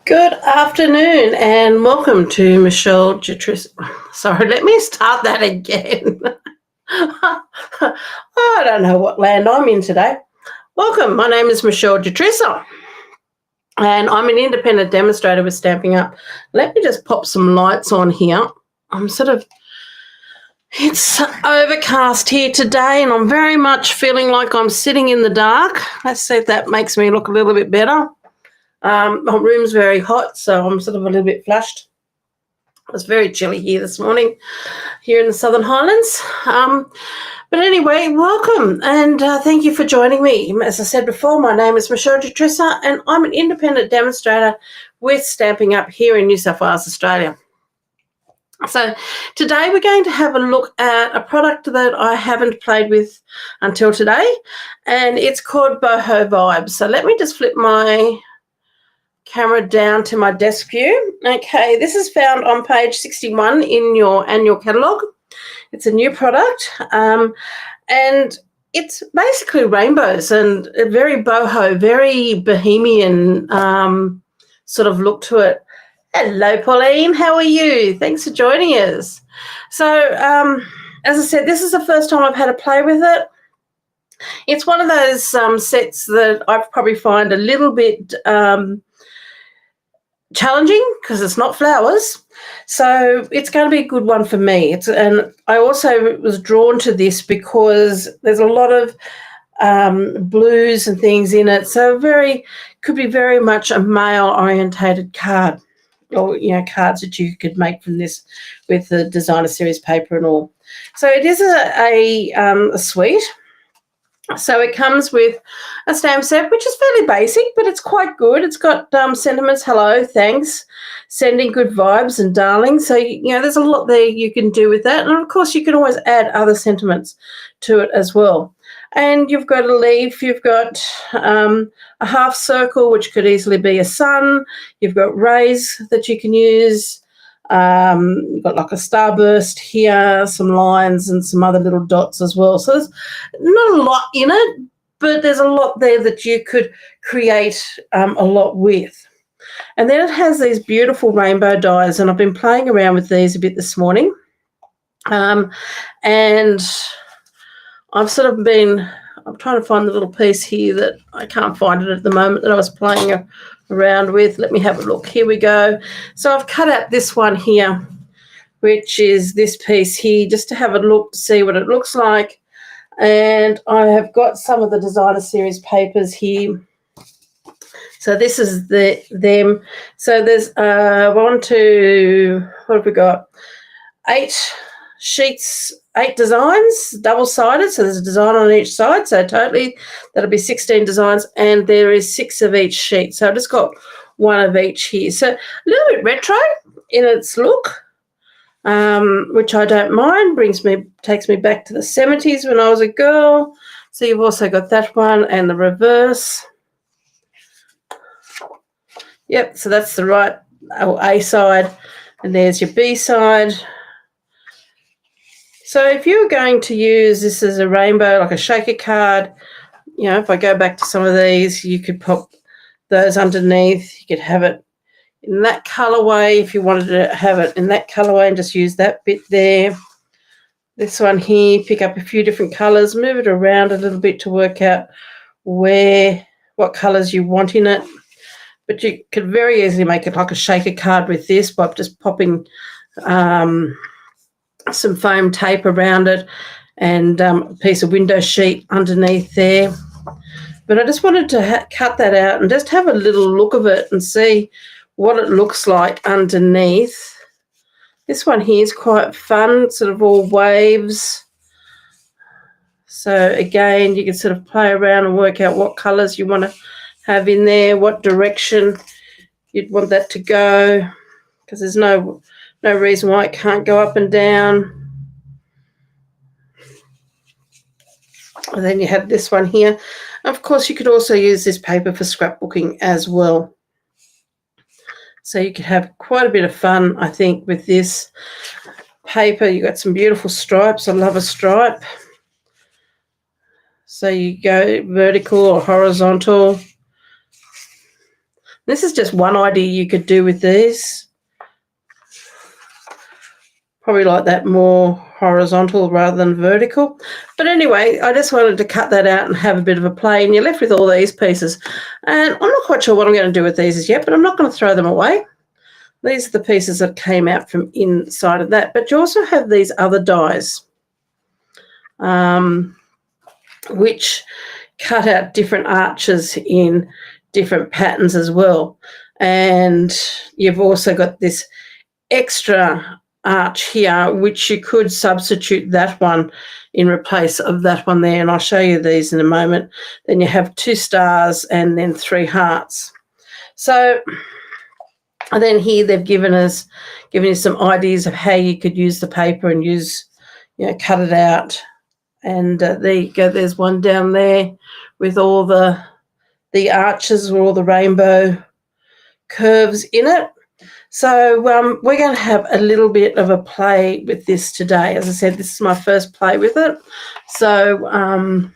Good afternoon and welcome to Michele Jutrisa. Sorry, let me start that again. I don't know what land I'm in today. Welcome, my name is Michele Jutrisa and I'm an independent demonstrator with Stamping Up. Let me just pop some lights on here. It's overcast here today and I'm very much feeling like I'm sitting in the dark. Let's see if that makes me look a little bit better. My room's very hot, so I'm sort of a little bit flushed. It was very chilly here this morning, here in the Southern Highlands. But anyway, welcome, and thank you for joining me. As I said before, my name is Michele Jutrisa, and I'm an independent demonstrator with Stamping Up here in New South Wales, Australia. So today we're going to have a look at a product that I haven't played with until today, and it's called Boho Vibes. So let me just flip my camera down to my desk view. Okay, this is found on page 61 in your annual catalogue. It's a new product, and it's basically rainbows and a very boho, very bohemian sort of look to it. Hello, Pauline. How are you? Thanks for joining us. So, as I said, this is the first time I've had a play with it. It's one of those sets that I probably find a little bit challenging because it's not flowers, so it's going to be a good one for me. And I also was drawn to this because there's a lot of blues and things in it, so could be very much a male orientated card, or cards that you could make from this with the designer series paper and all. So it is a suite. So it comes with a stamp set, which is fairly basic, but it's quite good. It's got sentiments, hello, thanks, sending good vibes and darling. So, there's a lot there you can do with that. And, of course, you can always add other sentiments to it as well. And you've got a leaf. You've got a half circle, which could easily be a sun. You've got rays that you can use. You've got like a starburst here, some lines and some other little dots as well. So there's not a lot in it, but there's a lot there that you could create a lot with. And then it has these beautiful rainbow dies, and I've been playing around with these a bit this morning. And I'm trying to find the little piece here that I can't find it at the moment that I was playing around with. Let me have a look. Here we go. So I've cut out this one here, which is this piece here, just to have a look to see what it looks like. And I have got some of the designer series papers here. So this is them. So there's what have we got? 8 sheets, 8 designs, double-sided, so there's a design on each side, so totally that'll be 16 designs, and there is 6 of each sheet. So I've just got one of each here. So a little bit retro in its look, which I don't mind, takes me back to the 70s when I was a girl. So you've also got that one and the reverse. Yep, so that's the right A side, and there's your B side. So if you're going to use this as a rainbow, like a shaker card, if I go back to some of these, you could pop those underneath. You could have it in that colorway if you wanted to have it in that colorway and just use that bit there. This one here, pick up a few different colors, move it around a little bit to work out what colors you want in it. But you could very easily make it like a shaker card with this by just popping some foam tape around it and a piece of window sheet underneath there. But I just wanted to cut that out and just have a little look of it and see what it looks like underneath. This one here is quite fun, sort of all waves. So again, you can sort of play around and work out what colours you want to have in there, what direction you'd want that to go, because there's no reason why it can't go up and down. And then you have this one here. Of course, you could also use this paper for scrapbooking as well. So you could have quite a bit of fun, I think, with this paper. You've got some beautiful stripes. I love a stripe. So you go vertical or horizontal. This is just one idea you could do with these. Probably like that more horizontal rather than vertical. But anyway, I just wanted to cut that out and have a bit of a play, and you're left with all these pieces. And I'm not quite sure what I'm going to do with these as yet, but I'm not going to throw them away. These are the pieces that came out from inside of that. But you also have these other dies, which cut out different arches in different patterns as well. And you've also got this extra arch here, which you could substitute that one in place of that one there, and I'll show you these in a moment. Then you have 2 stars and then 3 hearts. So and then here they've given you some ideas of how you could use the paper and cut it out. And there you go, there's one down there with all the arches or all the rainbow curves in it. So we're going to have a little bit of a play with this today. As I said, this is my first play with it. So, and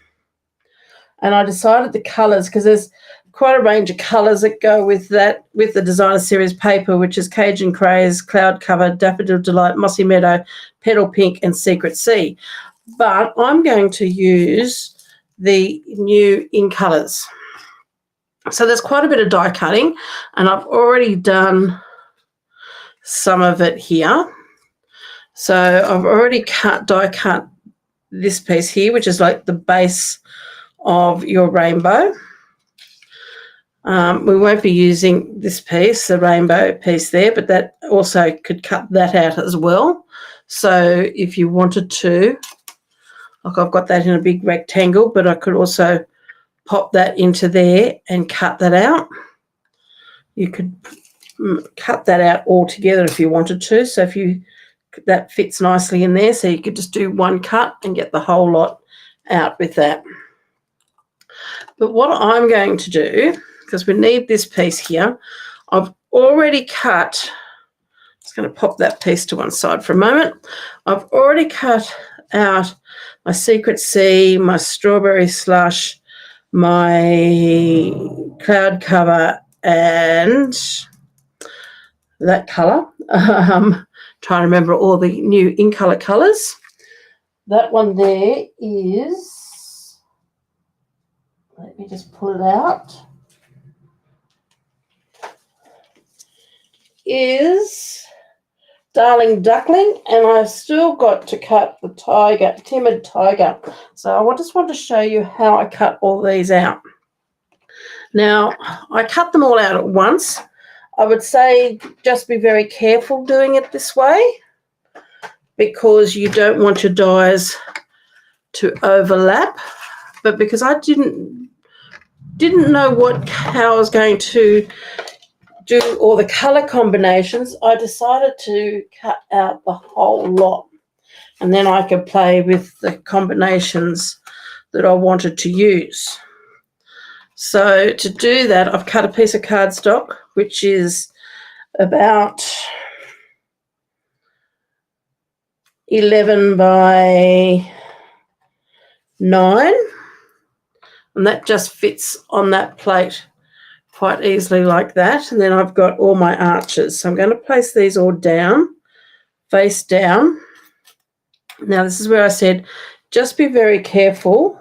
I decided the colours, because there's quite a range of colours that go with that, with the Designer Series paper, which is Cajun Craze, Cloud Cover, Daffodil Delight, Mossy Meadow, Petal Pink, and Secret Sea. But I'm going to use the new in colours. So there's quite a bit of die cutting, and I've already done some of it here. So I've already die cut this piece here, which is like the base of your rainbow. We won't be using this piece, the rainbow piece there, but that also could cut that out as well. So if you wanted to, like I've got that in a big rectangle, but I could also pop that into there and cut that out. You could cut that out all together if you wanted to. So that fits nicely in there, so you could just do one cut and get the whole lot out with that. But what I'm going to do, because we need this piece here, I've already cut, just going to pop that piece to one side for a moment. I've already cut out my Secret Sea, my Strawberry Slush, my Cloud Cover, and that colour. Trying to remember all the new in colour colours. That one there is, let me just pull it out, is Darling Duckling, and I've still got to cut the tiger, Timid Tiger. So I just want to show you how I cut all these out. Now, I cut them all out at once. I would say just be very careful doing it this way, because you don't want your dies to overlap. But because I didn't know how I was going to do all the colour combinations, I decided to cut out the whole lot, and then I could play with the combinations that I wanted to use. So to do that, I've cut a piece of cardstock, which is about 11 by 9, and that just fits on that plate quite easily like that. And then I've got all my arches. So I'm going to place these all down, face down. Now this is where I said just be very careful,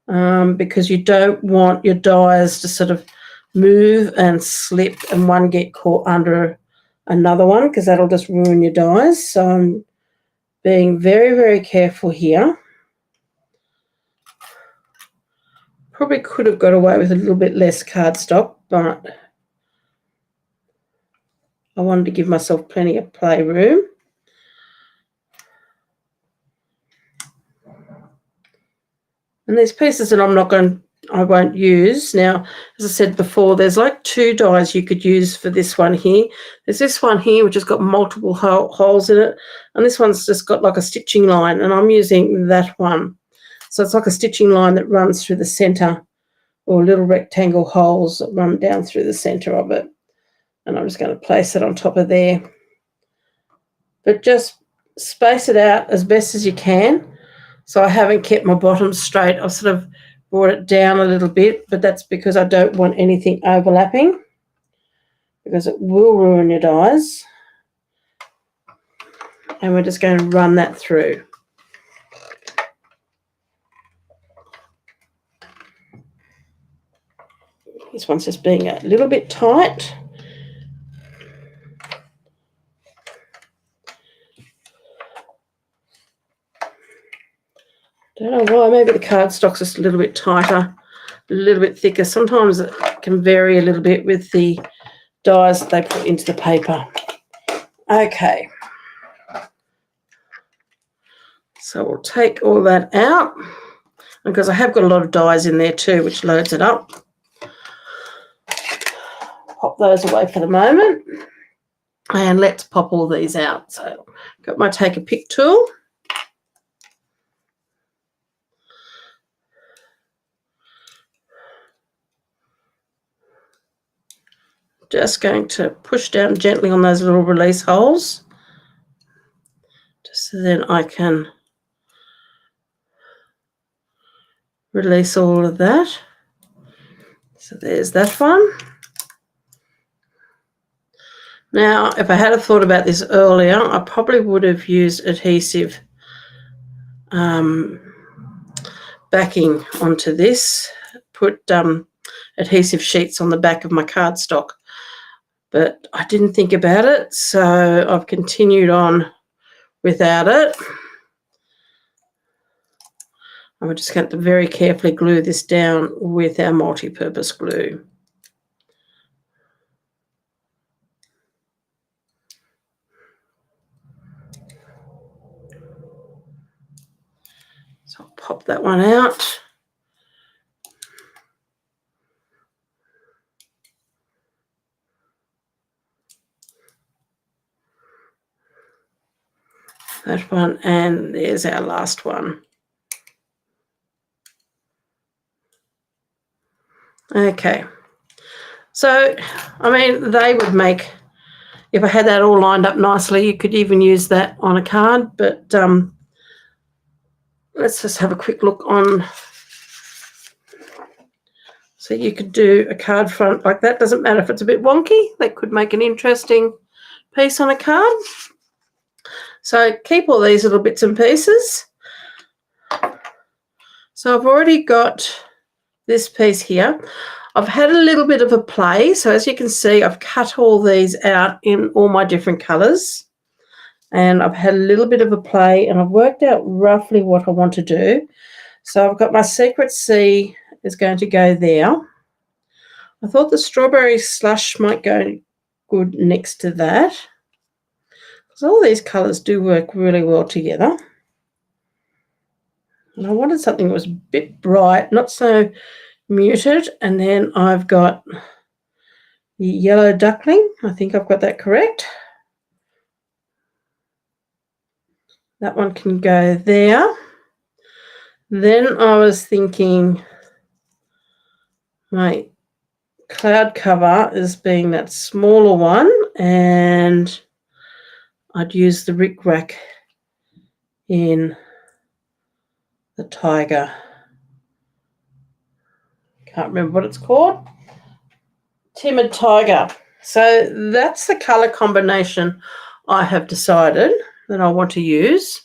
because you don't want your dies to sort of move and slip and one get caught under another one, because that'll just ruin your dies. So I'm being very, very careful here. Probably could have got away with a little bit less cardstock, but I wanted to give myself plenty of playroom. And these pieces that I won't use. Now, as I said before, there's like 2 dies you could use for this one here. There's this one here, which has got multiple holes in it, and this one's just got like a stitching line, and I'm using that one. So it's like a stitching line that runs through the centre, or little rectangle holes that run down through the centre of it. And I'm just going to place it on top of there. But just space it out as best as you can. So I haven't kept my bottom straight. I've sort of brought it down a little bit, but that's because I don't want anything overlapping, because it will ruin your dies. And we're just going to run that through. This one's just being a little bit tight. Don't know why, maybe the cardstock's just a little bit tighter, a little bit thicker. Sometimes it can vary a little bit with the dies that they put into the paper. Okay. So we'll take all that out, because I have got a lot of dies in there too, which loads it up. Pop those away for the moment. And let's pop all these out. So got my take a pick tool. Just going to push down gently on those little release holes, just so then I can release all of that. So there's that one. Now, if I had thought about this earlier, I probably would have used adhesive backing onto this, put adhesive sheets on the back of my cardstock. But I didn't think about it, so I've continued on without it. And we're just going to very carefully glue this down with our multi-purpose glue. So I'll pop that one out. That one, and there's our last one. Okay. So, I mean, they would make, if I had that all lined up nicely, you could even use that on a card, but let's just have a quick look on. So you could do a card front like that. Doesn't matter if it's a bit wonky. That could make an interesting piece on a card. So keep all these little bits and pieces. So I've already got this piece here. I've had a little bit of a play. So as you can see, I've cut all these out in all my different colours. And I've had a little bit of a play, and I've worked out roughly what I want to do. So I've got my secret C is going to go there. I thought the strawberry slush might go good next to that, because all these colours do work really well together. And I wanted something that was a bit bright, not so muted. And then I've got the yellow duckling. I think I've got that correct. That one can go there. Then I was thinking my cloud cover as being that smaller one, and I'd use the rickrack in the tiger. Can't remember what it's called. Timid Tiger. So that's the colour combination I have decided that I want to use.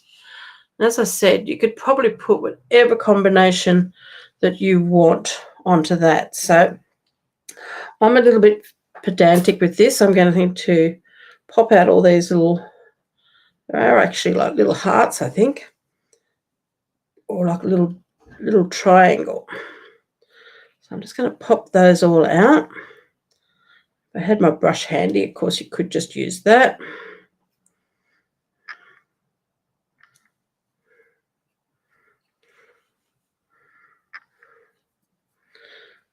As I said, you could probably put whatever combination that you want onto that. So I'm a little bit pedantic with this. I'm going to pop out all these little, they're actually like little hearts, I think, or like a little triangle. So I'm just going to pop those all out. If I had my brush handy, of course, you could just use that.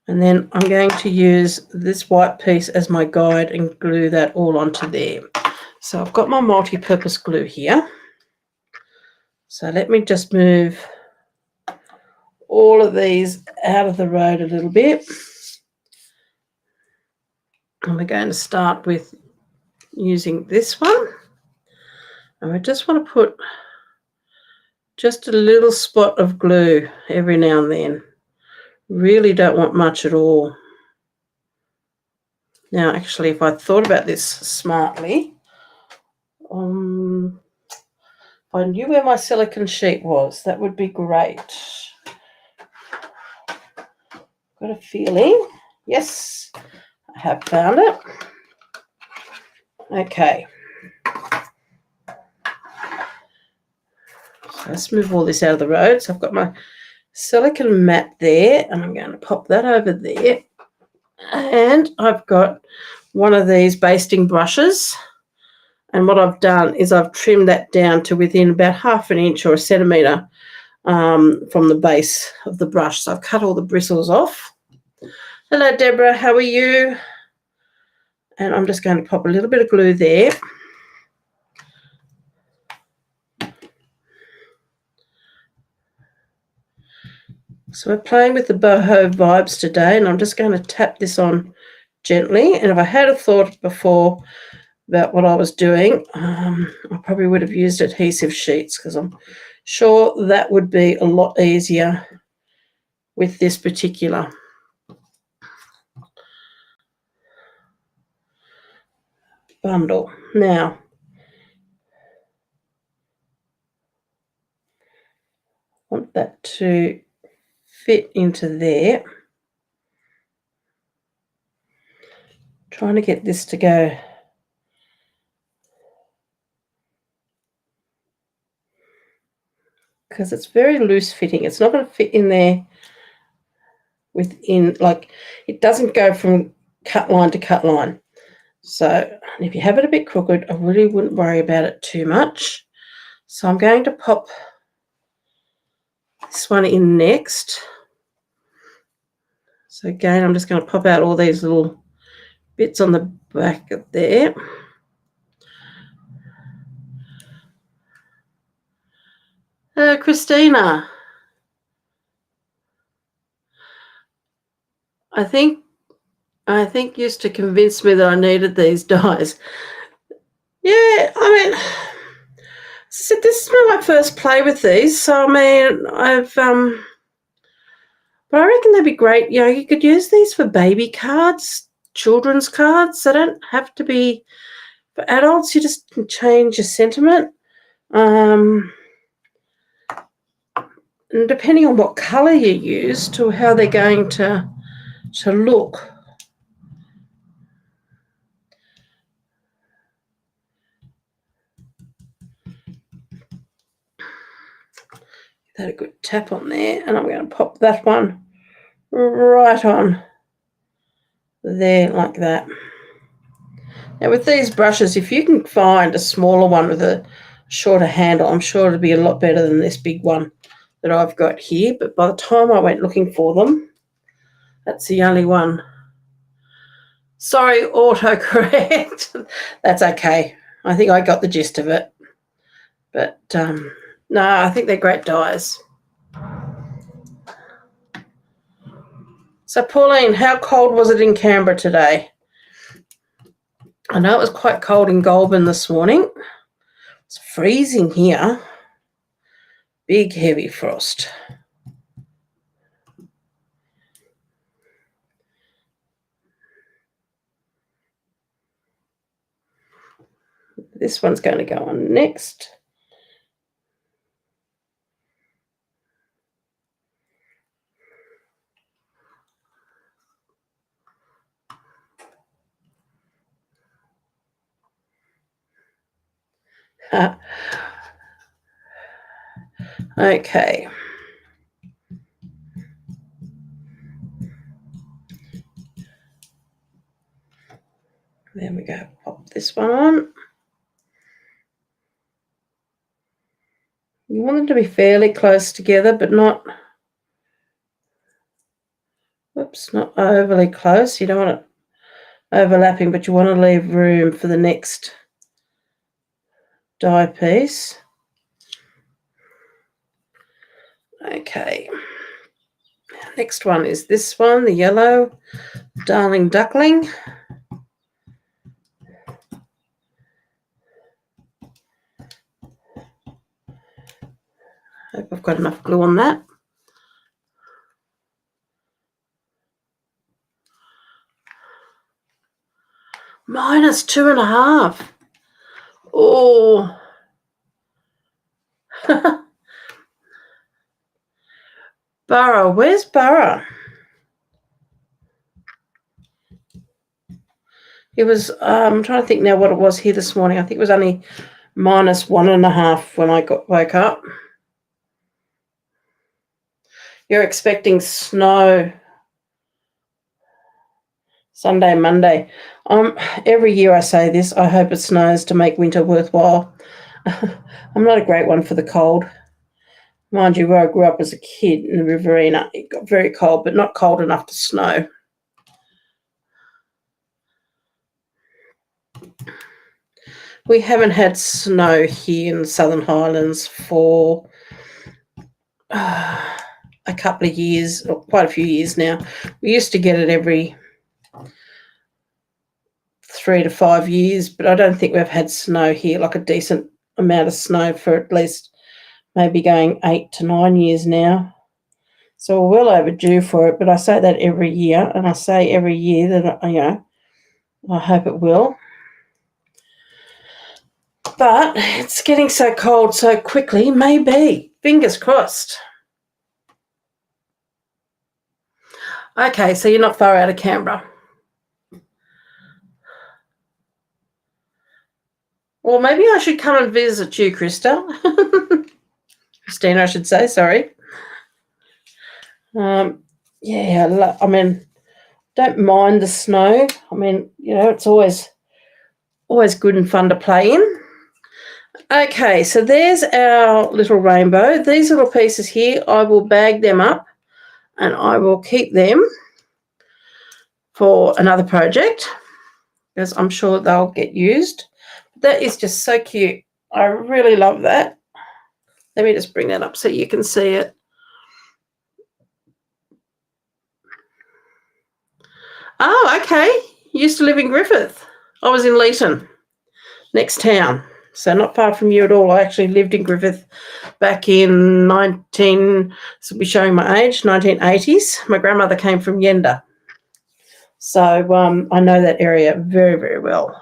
And then I'm going to use this white piece as my guide and glue that all onto there. So I've got my multi-purpose glue here. So let me just move all of these out of the road a little bit. And we're going to start with using this one. And we just want to put Just a little spot of glue every now and then. Really don't want much at all. Now, actually, if I thought about this smartly, if I knew where my silicone sheet was, that would be great. Got a feeling. Yes, I have found it. Okay. So let's move all this out of the road. So I've got my silicone mat there, and I'm going to pop that over there. And I've got one of these basting brushes. And what I've done is I've trimmed that down to within about 1/2 inch or a centimetre from the base of the brush. So I've cut all the bristles off. Hello, Deborah. How are you? And I'm just going to pop a little bit of glue there. So we're playing with the Boho Vibes today, and I'm just going to tap this on gently. And if I had a thought before about what I was doing, I probably would have used adhesive sheets, because I'm sure that would be a lot easier with this particular bundle. Now, I want that to fit into there. Trying to get this to go because it's very loose fitting. It's not going to fit in there within, like, it doesn't go from cut line to cut line. So if you have it a bit crooked, I really wouldn't worry about it too much. So I'm going to pop this one in next. So again, I'm just going to pop out all these little bits on the back of there. Christina, I think used to convince me that I needed these dies. Yeah, I mean, so this is my first play with these. So I mean, but I reckon they'd be great. You know, you could use these for baby cards, children's cards. They don't have to be for adults. You just can change your sentiment. And depending on what colour you use to how they're going to look. That a good tap on there, and I'm going to pop that one right on there like that. Now with these brushes, if you can find a smaller one with a shorter handle, I'm sure it'll be a lot better than this big one that I've got here. But by the time I went looking for them, that's the only one. Sorry, autocorrect. That's okay. I think I got the gist of it. But no, I think they're great dies. So Pauline, how cold was it in Canberra today? I know it was quite cold in Goulburn this morning. It's freezing here. Big, heavy frost. This one's going to go on next. Okay. There we go. Pop this one on. You want them to be fairly close together, but not, whoops, not overly close. You don't want it overlapping, but you want to leave room for the next die piece. Okay. Next one is this one, the yellow Darling Duckling. got enough glue on that. -2.5. Oh. Borough. Where's Borough? It was, I'm trying to think now what it was here this morning. I think it was only -1.5 when I woke up. You're expecting snow Sunday, Monday. Every year I say this, I hope it snows to make winter worthwhile. I'm not a great one for the cold. Mind you, where I grew up as a kid in the Riverina, it got very cold, but not cold enough to snow. We haven't had snow here in the Southern Highlands for a couple of years, or quite a few years now. We used to get it every 3 to 5 years, but I don't think we've had snow here, like a decent amount of snow, for at least maybe going 8 to 9 years now. So we're well overdue for it, but I say that every year, and I say every year that, I hope it will. But it's getting so cold so quickly, maybe. Fingers crossed. Okay, so you're not far out of Canberra. Well, maybe I should come and visit you, Christina, I should say, sorry. Yeah, I mean, don't mind the snow. I mean, it's always good and fun to play in. Okay, so there's our little rainbow. These little pieces here, I will bag them up and I will keep them for another project because I'm sure they'll get used. That is just so cute. I really love that. Let me just bring that up so you can see it. Oh, okay. Used to live in Griffith. I was in Leeton, next town. So not far from you at all. I actually lived in Griffith back in this will be showing my age, 1980s. My grandmother came from Yenda. So I know that area very, very well.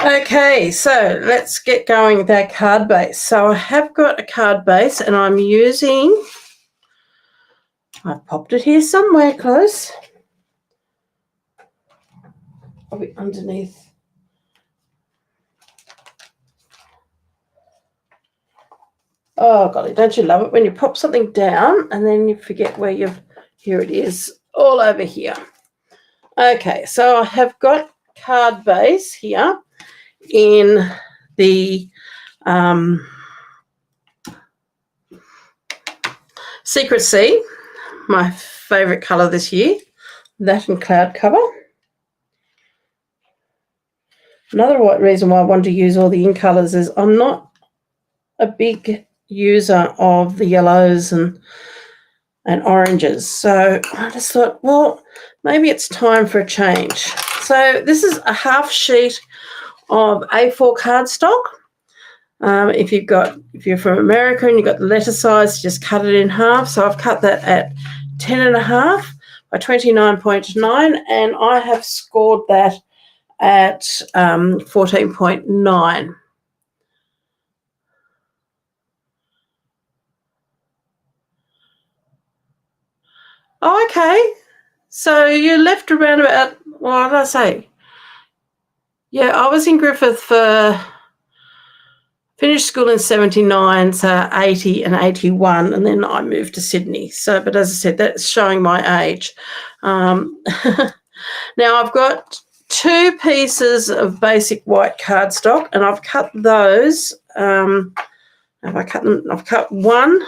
Okay, so let's get going with our card base. So I have got a card base and I've popped it here somewhere close. Probably underneath. Oh, golly, don't you love it when you pop something down and then you forget where here it is, all over here. Okay, so I have got card base here in the Secret Sea, my favourite colour this year, that and cloud cover. Another reason why I want to use all the in colours is I'm not a big user of the yellows and oranges. So I just thought, well, maybe it's time for a change. So this is a half sheet of A4 cardstock. If you're from America and you've got the letter size, just cut it in half. So I've cut that at 10.5 by 29.9, and I have scored that at 14.9. Oh, okay. So you left around about, what did I say? Yeah, I was in Griffith finished school in 79, so 80 and 81, and then I moved to Sydney. So, but as I said, that's showing my age. Now I've got 2 pieces of basic white cardstock, and I've cut those. I've cut one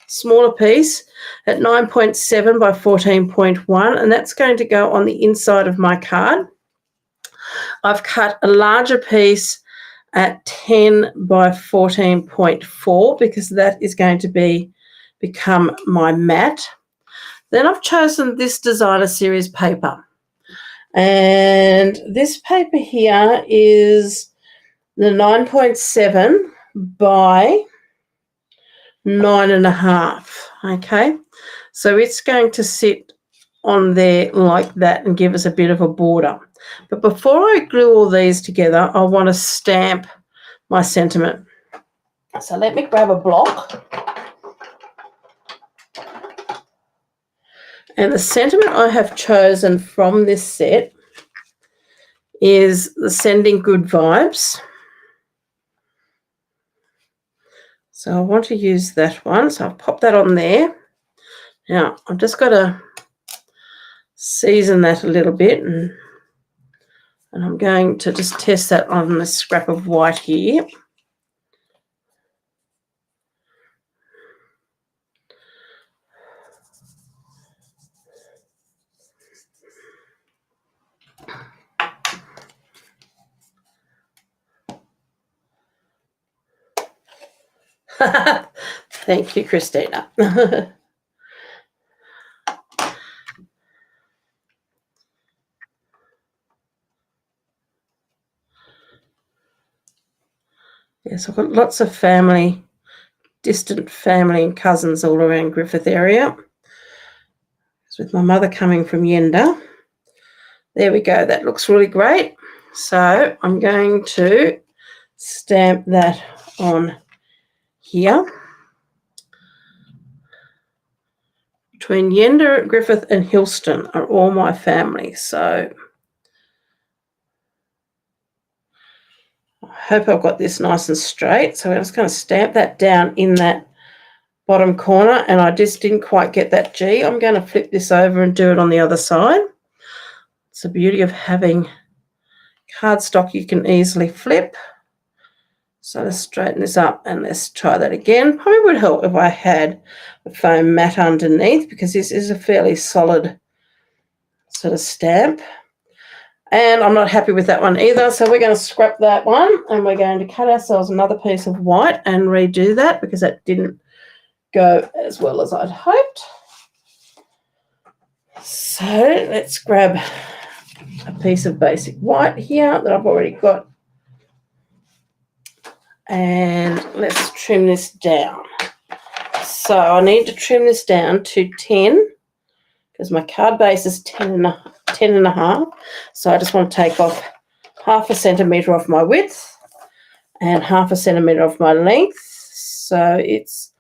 smaller piece at 9.7 by 14.1, and that's going to go on the inside of my card. I've cut a larger piece at 10 by 14.4 because that is going to become my mat. Then I've chosen this designer series paper, and this paper here is the 9.7 by 9.5. Okay, so it's going to sit on there like that and give us a bit of a border. But before I glue all these together, I want to stamp my sentiment. So let me grab a block. And the sentiment I have chosen from this set is the Sending Good Vibes. So I want to use that one. So I'll pop that on there. Now, I've just got to season that a little bit. And I'm going to just test that on this scrap of white here. Thank you, Christina. Yes, I've got lots of family, distant family and cousins all around Griffith area. With my mother coming from Yenda. There we go. That looks really great. So I'm going to stamp that on here. Between Yenda, Griffith and Hillston are all my family. So I hope I've got this nice and straight. So I'm just going to stamp that down in that bottom corner, and I just didn't quite get that G. I'm going to flip this over and do it on the other side. It's the beauty of having cardstock you can easily flip. So let's straighten this up and let's try that again. Probably would help if I had a foam mat underneath, because this is a fairly solid sort of stamp. And I'm not happy with that one either, so we're going to scrap that one, and we're going to cut ourselves another piece of white and redo that, because that didn't go as well as I'd hoped. So let's grab a piece of basic white here that I've already got, and let's trim this down. So I need to trim this down to 10, because my card base is 10 and a half. So I just want to take off 0.5 centimetre off my width and 0.5 centimetre off my length. So it's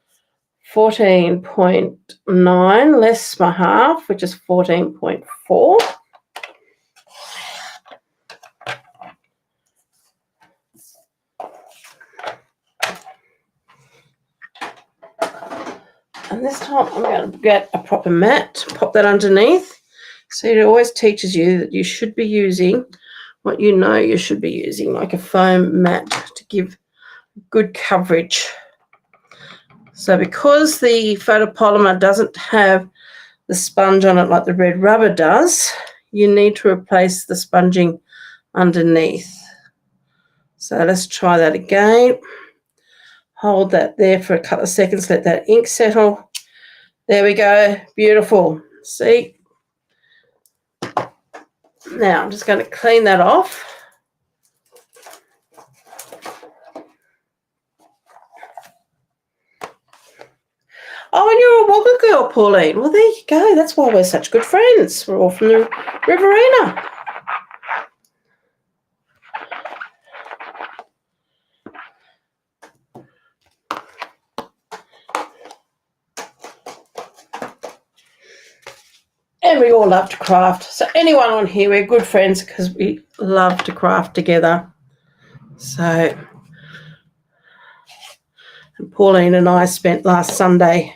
14.9 less my half, which is 14.4. And this time I'm going to get a proper mat, pop that underneath. So it always teaches you that you should be using what you know you should be using, like a foam mat, to give good coverage. So because the photopolymer doesn't have the sponge on it like the red rubber does, you need to replace the sponging underneath. So let's try that again. Hold that there for a couple of seconds, let that ink settle. There we go, beautiful. See? Now I'm just going to clean that off. Oh, and you're a Wagga girl, Pauline. Well, there you go. That's why we're such good friends. We're all from the Riverina. And we all love to craft. So anyone on here, we're good friends because we love to craft together. So, and Pauline and I spent last Sunday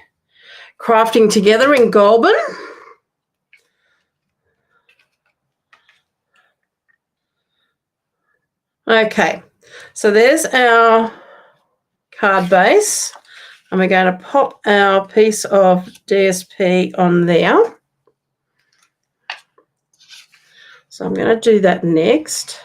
crafting together in Goulburn. Okay, so there's our card base, and we're going to pop our piece of DSP on there. So I'm going to do that next.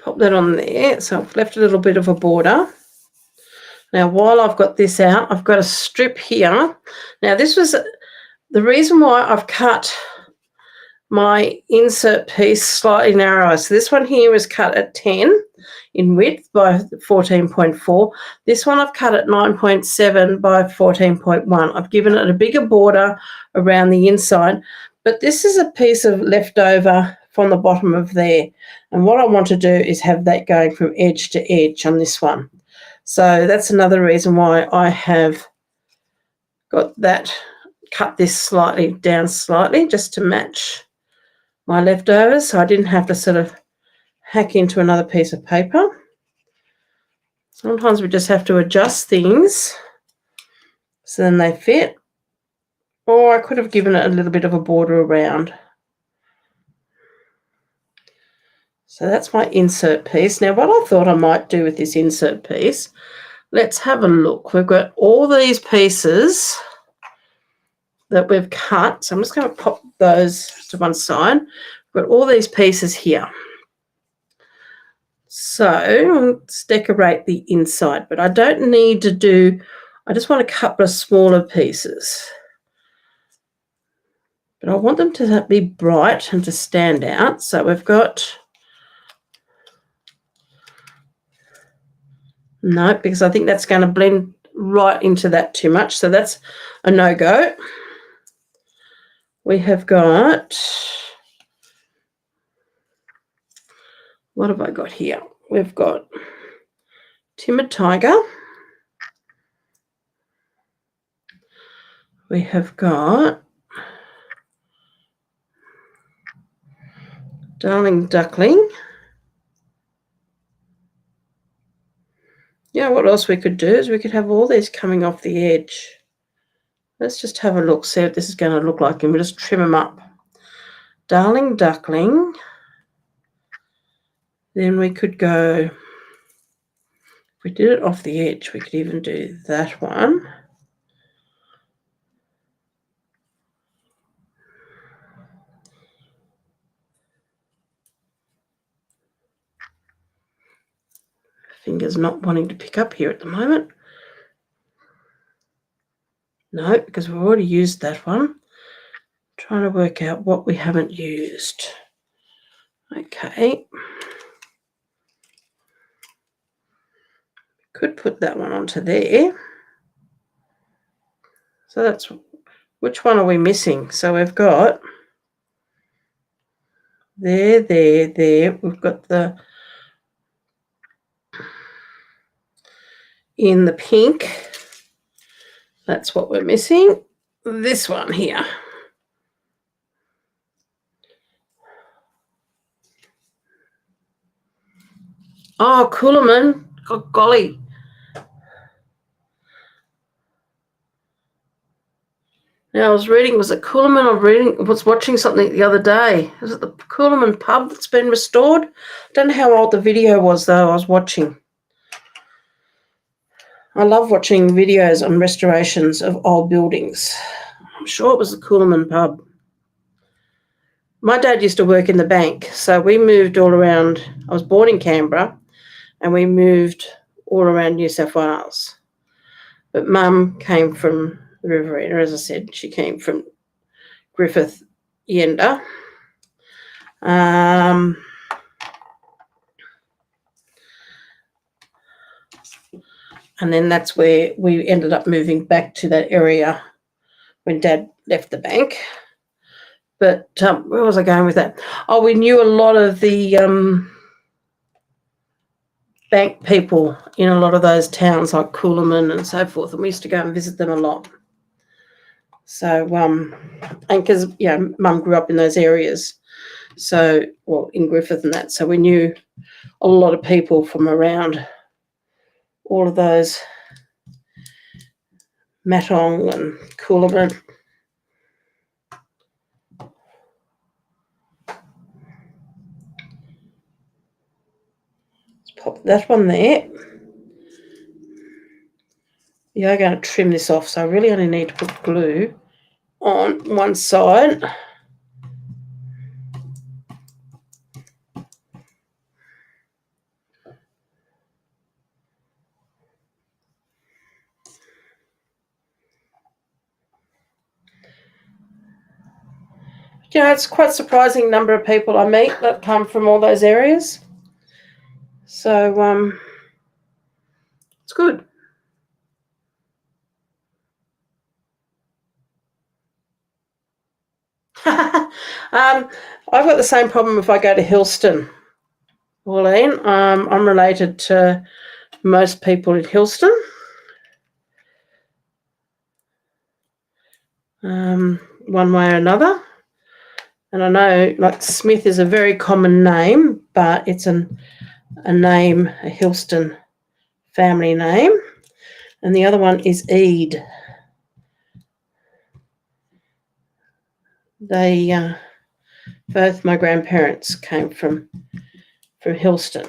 Pop that on there. So I've left a little bit of a border. Now, while I've got this out, I've got a strip here. Now, this was the reason why I've cut my insert piece slightly narrower. So this one here is cut at 10 in width by 14.4. This one I've cut at 9.7 by 14.1. I've given it a bigger border around the inside, but this is a piece of leftover from the bottom of there. And what I want to do is have that going from edge to edge on this one. So that's another reason why I have got that, cut this slightly down slightly just to match my leftovers, so I didn't have to sort of hack into another piece of paper. Sometimes we just have to adjust things so then they fit, or I could have given it a little bit of a border around. So that's my insert piece. Now, what I thought I might do with this insert piece, let's have a look. We've got all these pieces that we've cut. So I'm just going to pop those to one side. We've got all these pieces here. So let's decorate the inside, but I don't need to do, I just want a couple of smaller pieces. But I want them to be bright and to stand out. So we've got, no, because I think that's going to blend right into that too much. So that's a no-go. We have got, what have I got here? We've got Timid Tiger. We have got Darling Duckling. Yeah, what else we could do is we could have all these coming off the edge. Let's just have a look, see what this is going to look like, and we'll just trim them up. Darling Duckling. Then we could go, if we did it off the edge, we could even do that one. Finger's not wanting to pick up here at the moment. No, because we've already used that one. Trying to work out what we haven't used. Okay. Could put that one onto there. So that's, which one are we missing? So we've got there, there, there. We've got the, in the pink. That's what we're missing. This one here. Oh, Coolerman. Oh, golly. Now I was reading, was it Coolerman? I was watching something the other day. Is it the Coolerman pub that's been restored? I don't know how old the video was, though, I was watching. I love watching videos on restorations of old buildings. I'm sure it was the Coolerman pub. My dad used to work in the bank, so we moved all around. I was born in Canberra, and we moved all around New South Wales. But Mum came from the Riverina, as I said. She came from Griffith, Yenda. And then that's where we ended up moving back to that area when Dad left the bank. But where was I going with that? Oh, we knew a lot of the bank people in a lot of those towns like Coolerman and so forth, and we used to go and visit them a lot. So, and because, Mum grew up in those areas, so, well, in Griffith and that, so we knew a lot of people from around all of those, Matong and Coolerman. Let's pop that one there. We are going to trim this off, so I really only need to put glue on one side. It's quite a surprising number of people I meet that come from all those areas. So it's good. I've got the same problem if I go to Hillston, Pauline. I'm related to most people in Hillston. One way or another. And I know, like, Smith is a very common name, but it's a name, a Hillston family name. And the other one is Eade. They both my grandparents came from Hillston.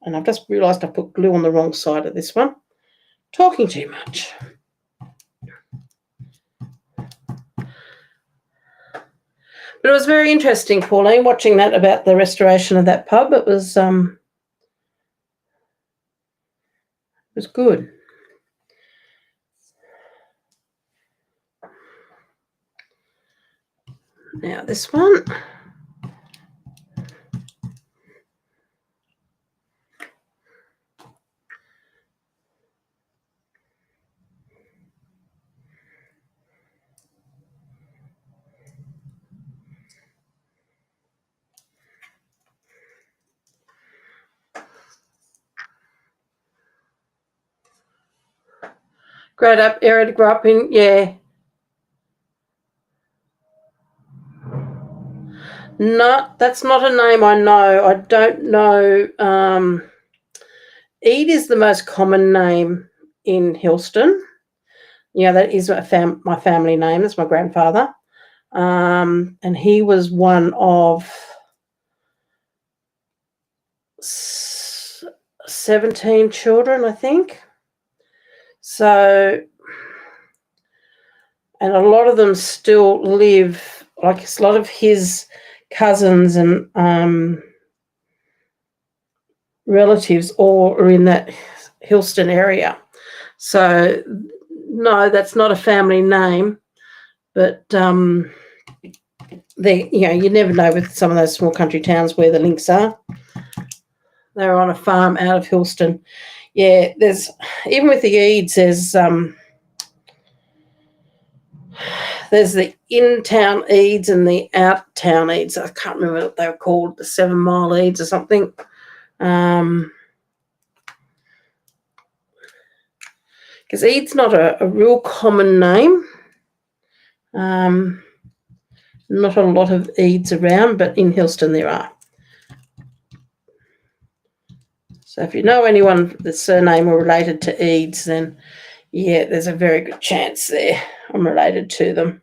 And I've just realised I put glue on the wrong side of this one. Talking too much. But it was very interesting, Pauline, watching that about the restoration of that pub. It was good. Now this one. Great up area to grow up in, yeah. No, that's not a name I know. I don't know. Eade is the most common name in Hillston. Yeah, that is my family name. That's my grandfather. And he was one of 17 children, I think. So, and a lot of them still live, like a lot of his cousins and relatives all are in that Hillston area. So, no, that's not a family name, but you never know with some of those small country towns where the links are. They're on a farm out of Hillston. Yeah, there's, even with the Eades, there's the in-town Eades and the out-town Eades. I can't remember what they were called, the 7 Mile Eades or something. Because Eade's not a real common name. Not a lot of Eades around, but in Hillston there are. So if you know anyone with the surname or related to Eades, then yeah, there's a very good chance there I'm related to them.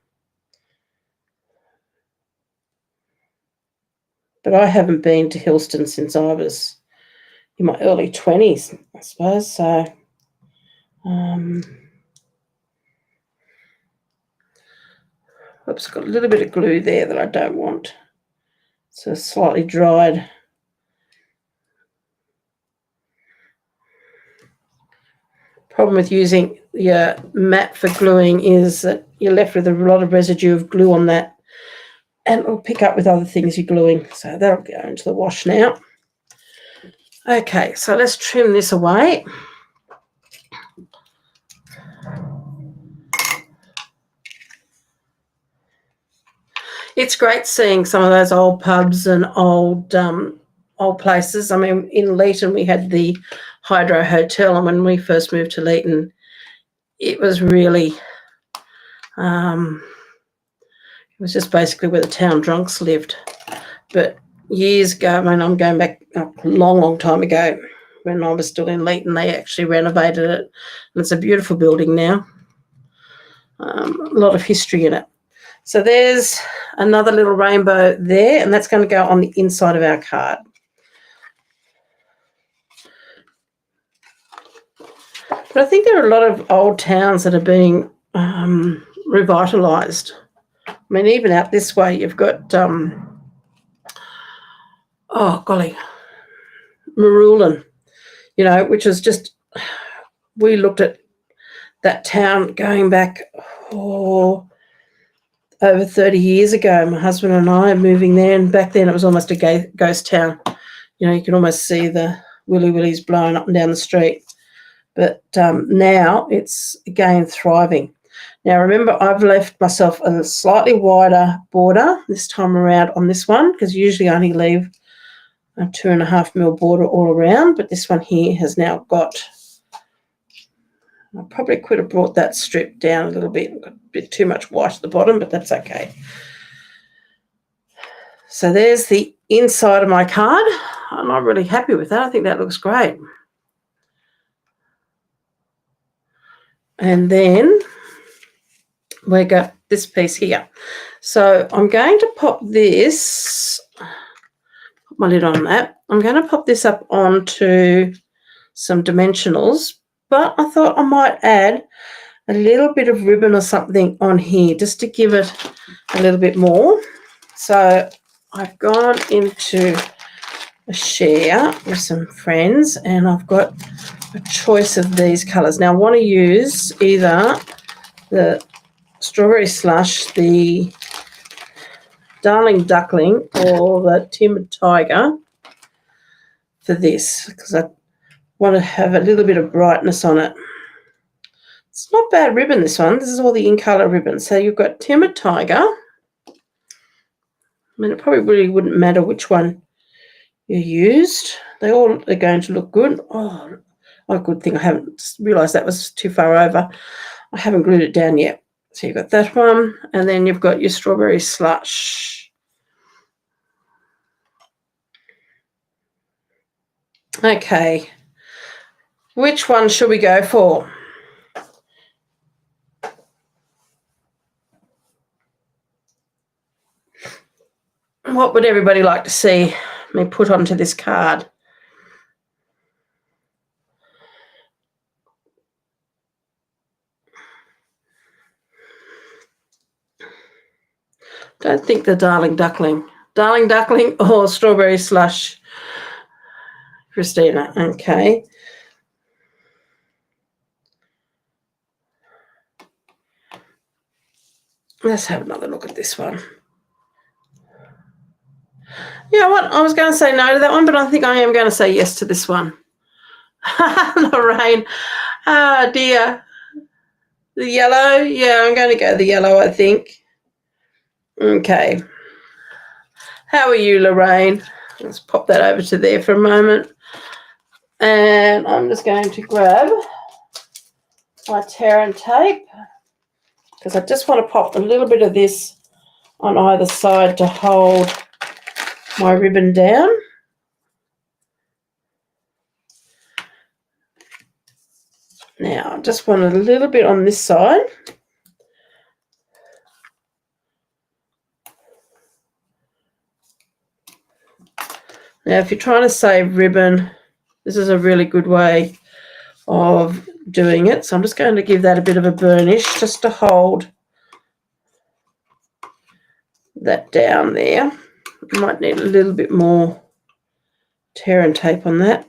But I haven't been to Hillston since I was in my early 20s, I suppose. So, oops, got a little bit of glue there that I don't want. So slightly dried. Problem with using your mat for gluing is that you're left with a lot of residue of glue on that, and it'll pick up with other things you're gluing. So that'll go into the wash now. Okay, so let's trim this away. It's great seeing some of those old pubs and old places. I mean, in Leeton we had the Hydro Hotel, and when we first moved to Leeton, it was really, it was just basically where the town drunks lived. But years ago, I mean, I'm going back a long, long time ago, when I was still in Leeton, they actually renovated it, and it's a beautiful building now. A lot of history in it. So there's another little rainbow there, and that's going to go on the inside of our card. But I think there are a lot of old towns that are being revitalised. I mean, even out this way, you've got, Marulan, which is just, we looked at that town going back, over 30 years ago. My husband and I are moving there, and back then it was almost a ghost town. You know, you could almost see the willy willies blowing up and down the street. But now it's, again, thriving. Now, remember, I've left myself a slightly wider border this time around on this one, because usually I only leave a 2.5 mil border all around, but this one here has now got, I probably could have brought that strip down a little bit, got a bit too much white at the bottom, but that's okay. So there's the inside of my card, and I'm really happy with that. I think that looks great. And then we got this piece here. So I'm going to pop this, put my lid on that. I'm going to pop this up onto some dimensionals, but I thought I might add a little bit of ribbon or something on here just to give it a little bit more. So I've gone into a share with some friends, and I've got a choice of these colours. Now I want to use either the Strawberry Slush, the Darling Duckling, or the Timid Tiger for this, because I want to have a little bit of brightness on it. It's not bad ribbon, this one. This is all the in-colour ribbon. So you've got Timid Tiger. I mean, it probably really wouldn't matter which one you used. They all are going to look good. Oh, good thing I haven't realised that was too far over. I haven't glued it down yet. So you've got that one, and then you've got your Strawberry Slush. Okay. Which one should we go for? What would everybody like to see me put onto this card? Don't think the Darling Duckling. Darling Duckling or Strawberry Slush, Christina. Okay. Let's have another look at this one. You know what? I was going to say no to that one, but I think I am going to say yes to this one. Lorraine. Oh, dear. The yellow? Yeah, I'm going to go the yellow, I think. Okay. How are you, Lorraine? Let's pop that over to there for a moment. And I'm just going to grab my tear and tape, because I just want to pop a little bit of this on either side to hold my ribbon down. Now, I just want a little bit on this side. Now, if you're trying to save ribbon, this is a really good way of doing it. So I'm just going to give that a bit of a burnish just to hold that down there. I might need a little bit more tear and tape on that.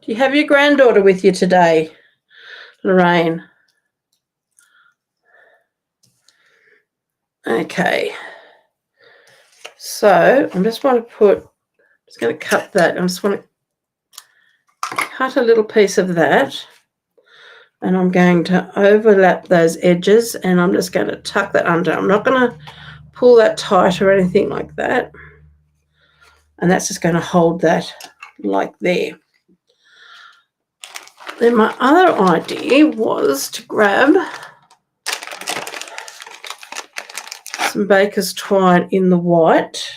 Do you have your granddaughter with you today, Lorraine? Okay. So I just want to just going to cut that. I just want to cut a little piece of that, and I'm going to overlap those edges, and I'm just going to tuck that under. I'm not going to pull that tight or anything like that. And that's just going to hold that like there. Then my other idea was to grab some baker's twine in the white.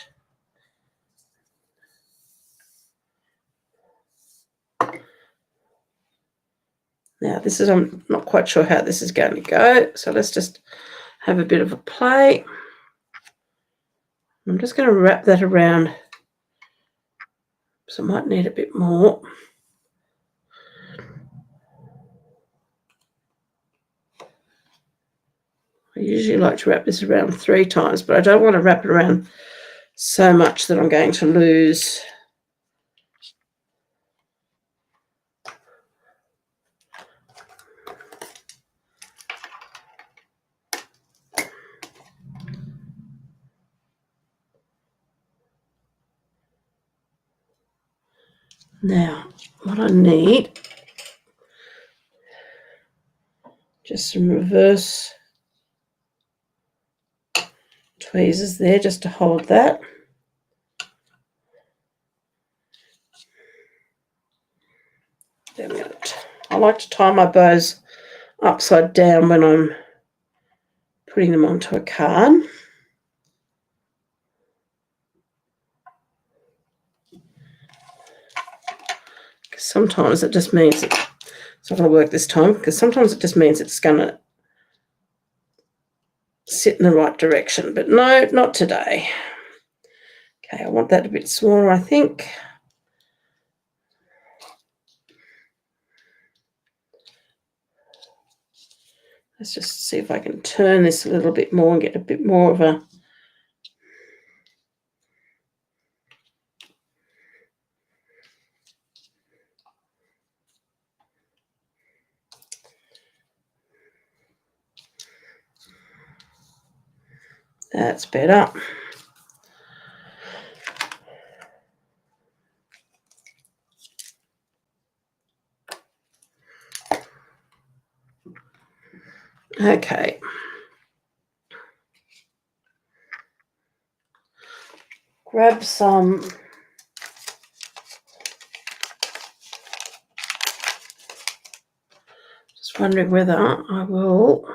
Now this is, I'm not quite sure how this is going to go, so let's just have a bit of a play. I'm just going to wrap that around, so I might need a bit more. I usually like to wrap this around 3 times, but I don't want to wrap it around so much that I'm going to lose now. What I need, just some reverse tweezers there just to hold that. I like to tie my bows upside down when I'm putting them onto a card. Sometimes it just means it's not going to work this time, because sometimes it just means it's going to sit in the right direction. But no, not today. Okay, I want that a bit smaller, I think. Let's just see if I can turn this a little bit more and get a bit more of a... That's better. Okay. Grab some... Just wondering whether I will...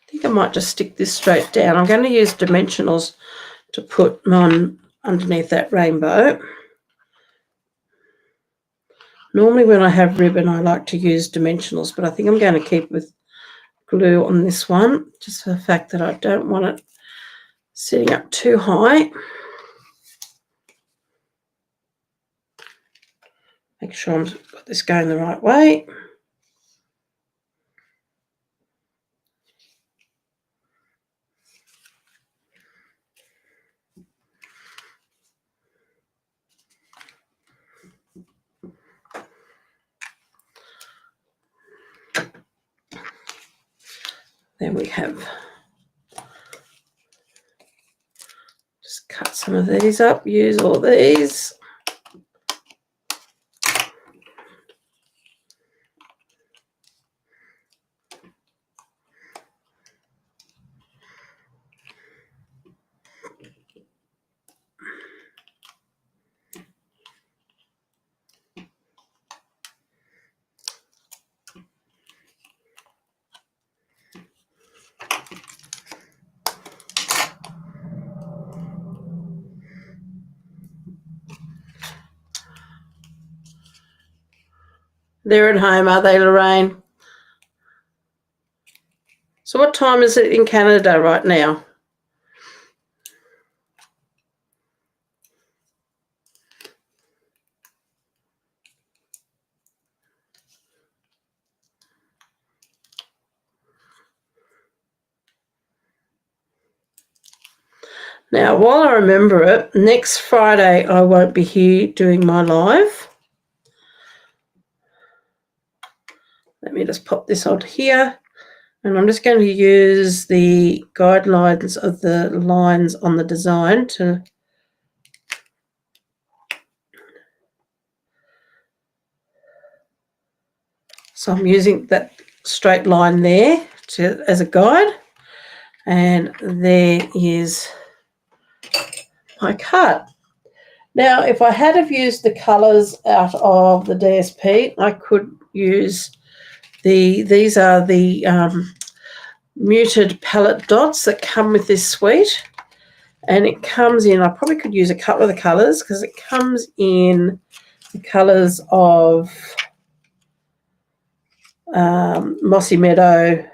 I think I might just stick this straight down. I'm going to use dimensionals to put on underneath that rainbow. Normally when I have ribbon, I like to use dimensionals, but I think I'm going to keep with glue on this one, just for the fact that I don't want it sitting up too high. Make sure I've got this going the right way. Then we have, just cut some of these up, use all these. They're at home, are they, Lorraine? So what time is it in Canada right now? Now, while I remember it, next Friday I won't be here doing my live. Let me just pop this on here. And I'm just going to use the guidelines of the lines on the design to... So I'm using that straight line there as a guide. And there is my card. Now, if I had have used the colours out of the DSP, I could use these are the muted palette dots that come with this suite. And it comes in, I probably could use a couple of the colours because it comes in the colours of Mossy Meadow,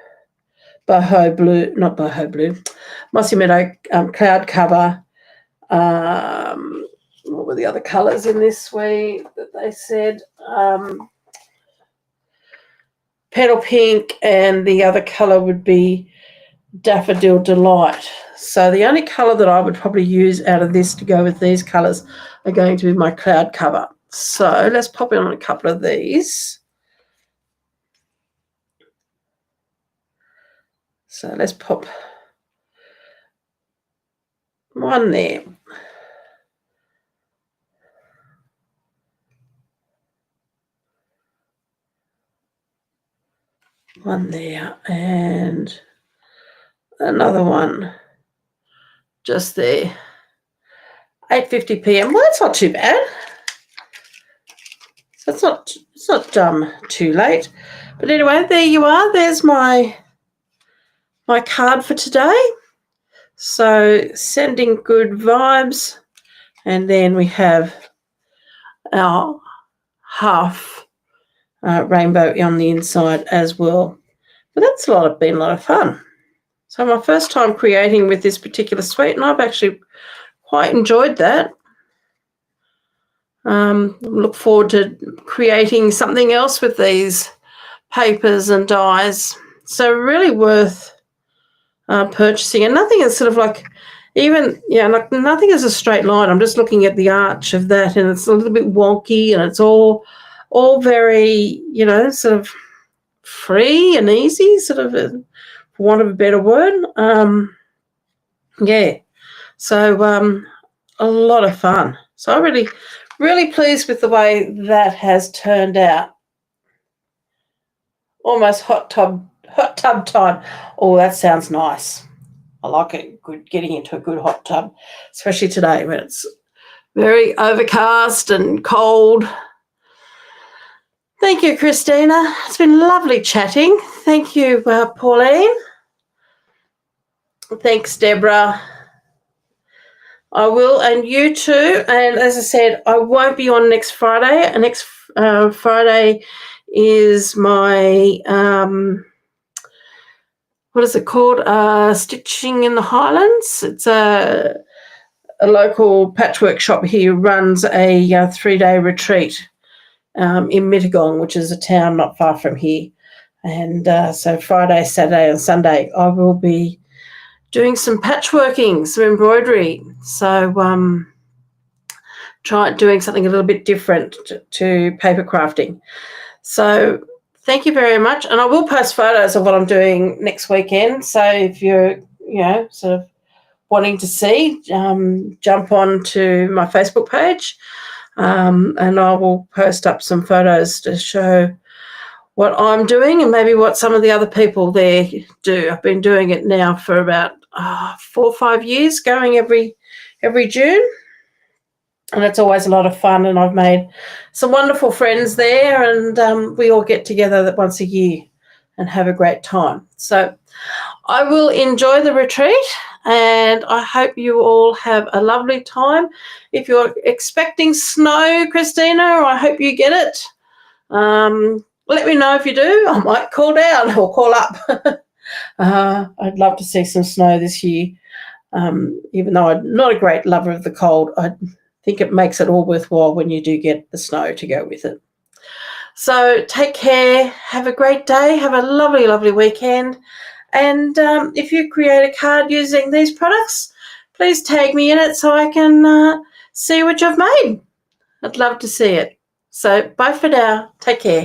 Boho Blue, not Boho Blue, Mossy Meadow, Cloud Cover, what What were the other colours in this suite that they said? Petal pink, and the other colour would be Daffodil Delight. So the only colour that I would probably use out of this to go with these colours are going to be my cloud cover. So let's pop in on a couple of these. So let's pop one there. One there, and another one just there. 8:50 p.m. Well, that's not too bad. So it's not too late. But anyway, there you are. There's my card for today. So sending good vibes, and then we have our half rainbow on the inside as well. But that's been a lot of fun. So my first time creating with this particular suite, and I've actually quite enjoyed that. Look forward to creating something else with these papers and dies. So really worth purchasing, and nothing is sort of like like nothing is a straight line. I'm just looking at the arch of that, and it's a little bit wonky, and it's all very, sort of free and easy, sort of, for want of a better word. So a lot of fun. So I'm really pleased with the way that has turned out. Almost hot tub time. Oh, that sounds nice. I like it. Good, getting into a good hot tub, especially today when it's very overcast and cold. Thank you, Christina. It's been lovely chatting. Thank you, Pauline. Thanks, Deborah. I will, and you too. And as I said, I won't be on next Friday. Next Friday is my what is it called? Stitching in the Highlands. It's a local patchwork shop here runs a 3-day retreat in Mittagong, which is a town not far from here. And so Friday, Saturday, and Sunday, I will be doing some patchworking, some embroidery. So try doing something a little bit different to paper crafting. So thank you very much. And I will post photos of what I'm doing next weekend. So if you're, sort of wanting to see, jump on to my Facebook page, and I will post up some photos to show what I'm doing and maybe what some of the other people there do. I've been doing it now for about 4 or 5 years, going every June. And it's always a lot of fun, and I've made some wonderful friends there, and we all get together once a year and have a great time. So I will enjoy the retreat, and I hope you all have a lovely time. If you're expecting snow, Christina, I hope you get it. Let me know if you do. I might call down or call up. I'd love to see some snow this year, even though I'm not a great lover of the cold. I think it makes it all worthwhile when you do get the snow to go with it. So take care. Have a great day. Have a lovely, lovely weekend. And if you create a card using these products, please tag me in it so I can see what you've made. I'd love to see it. So bye for now. Take care.